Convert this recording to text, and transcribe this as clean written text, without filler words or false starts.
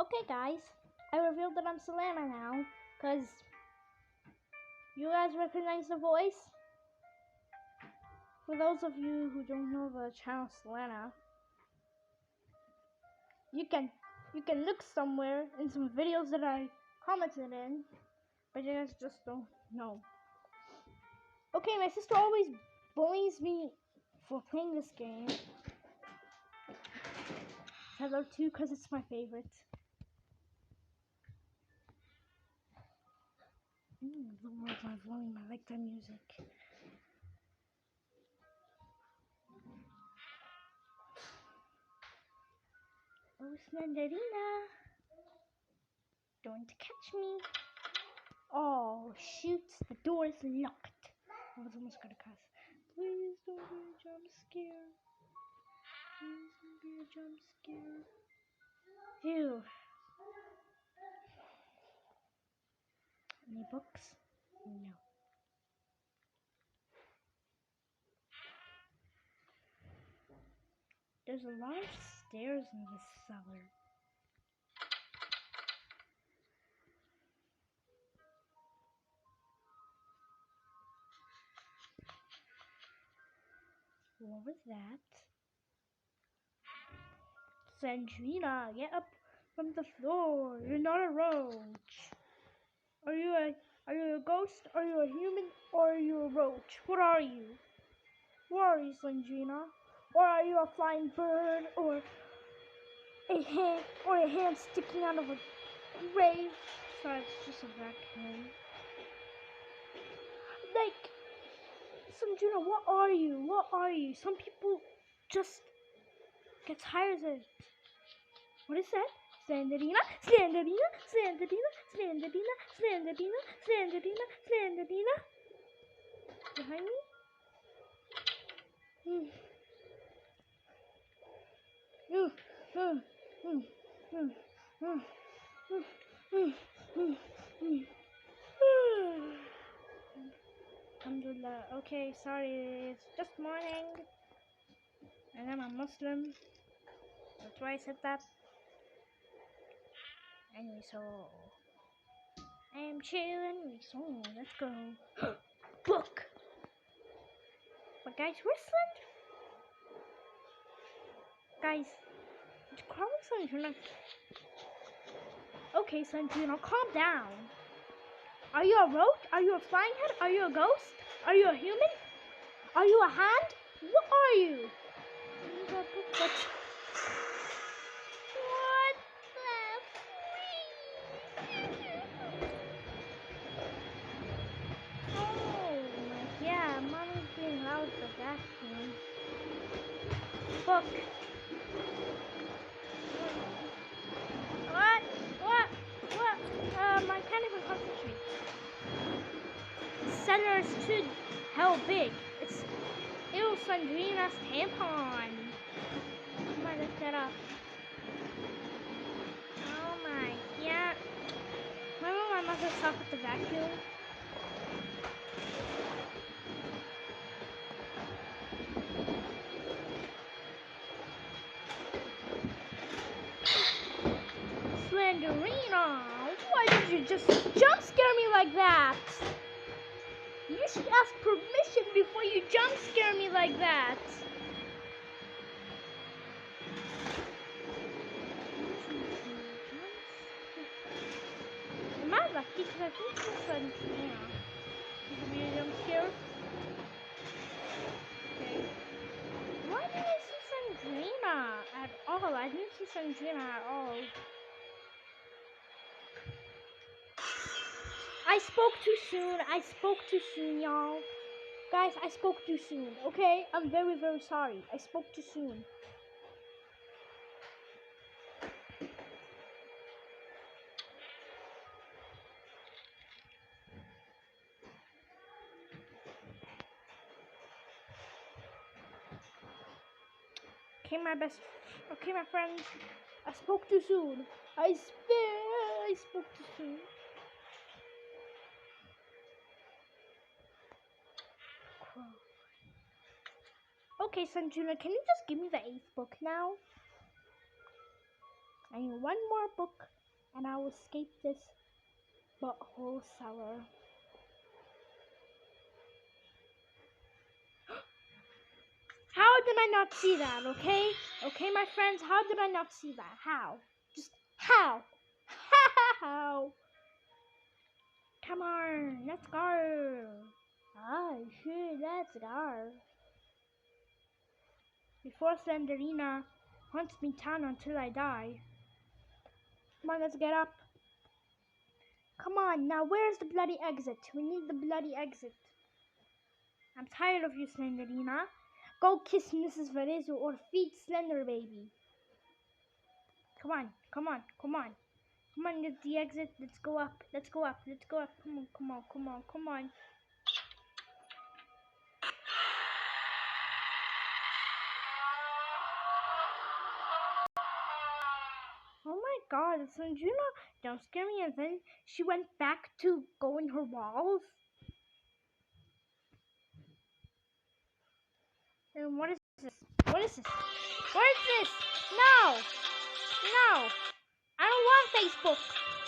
Okay guys, I revealed that I'm Selena now, because you guys recognize the voice? For those of you who don't know the channel Selena, you can look somewhere in some videos that I commented in, but you guys just don't know. Okay, my sister always bullies me for playing this game. Cellar 2 because it's my favorite. The words are blowing. I like that music. Oh, slenderina! Don't catch me! Oh shoot! The door is locked. I was almost gonna cuss. Please don't be a jump scare. Please don't be a jump scare. Phew. Any books? No. There's a lot of stairs in this cellar. What was that? Sandrina, get up from the floor. You're not a roach. Are you a ghost? Are you a human? Or are you a roach? What are you? What are you, Sandrina? Or are you a flying bird? Or a hand sticking out of a grave? Sorry, it's just a vacuum. Like, Sandrina, what are you? What are you? Some people just get tired of it. What is that? Slenderina, Slenderina, Slenderina, Slenderina, Slenderina, Slenderina, Slenderina. Behind me? Alhamdulillah. Okay, sorry, it's just morning. And I'm a Muslim. That's why I said that. Anyway, so I am chilling. So let's go. Book. But guys, where's Slend? Guys, it's crawling Sandrina. Okay, Sandrina, calm down. Are you a roach? Are you a flying head? Are you a ghost? Are you a human? Are you a hand? What are you? What the Oh, yeah, mommy's being loud with the vacuum. Book. What? I can't even concentrate. The cellar is too hell big. It's Sandrina's tampon. Come on, lift that up. Oh my, yeah. Remember my mother talked with the vacuum? Slenderina, why did you just jump scare me like that? You should ask permission before you jump scare me like that. Am I lucky? Because I think this Slenderina is really jump scare. Okay. Why didn't I see Sandrina at all? I didn't see Sandrina at all. I spoke too soon. I spoke too soon, y'all. Guys, I spoke too soon, okay? I'm very, very sorry. I spoke too soon. Okay, my friends. I spoke too soon. I spoke too soon. Okay, Sanjuna, can you just give me the 8th book now? I need one more book, and I will escape this butthole cellar. How did I not see that, okay? Okay, my friends, how did I not see that? How? Just how? How? Come on, let's go. Ah, sure, let's go. Before Slenderina hunts me down until I die. Come on, let's get up. Come on, now where's the bloody exit? We need the bloody exit. I'm tired of you, Slenderina. Go kiss Mrs. Verezo or feed Slender Baby. Come on, come on, come on. Come on, get the exit. Let's go up. Let's go up. Let's go up. Come on, come on, come on, come on. Oh my god, Slenderina, don't scare me. And then she went back to go in her walls. And what is this? What is this? What is this? No! No! I don't want Facebook!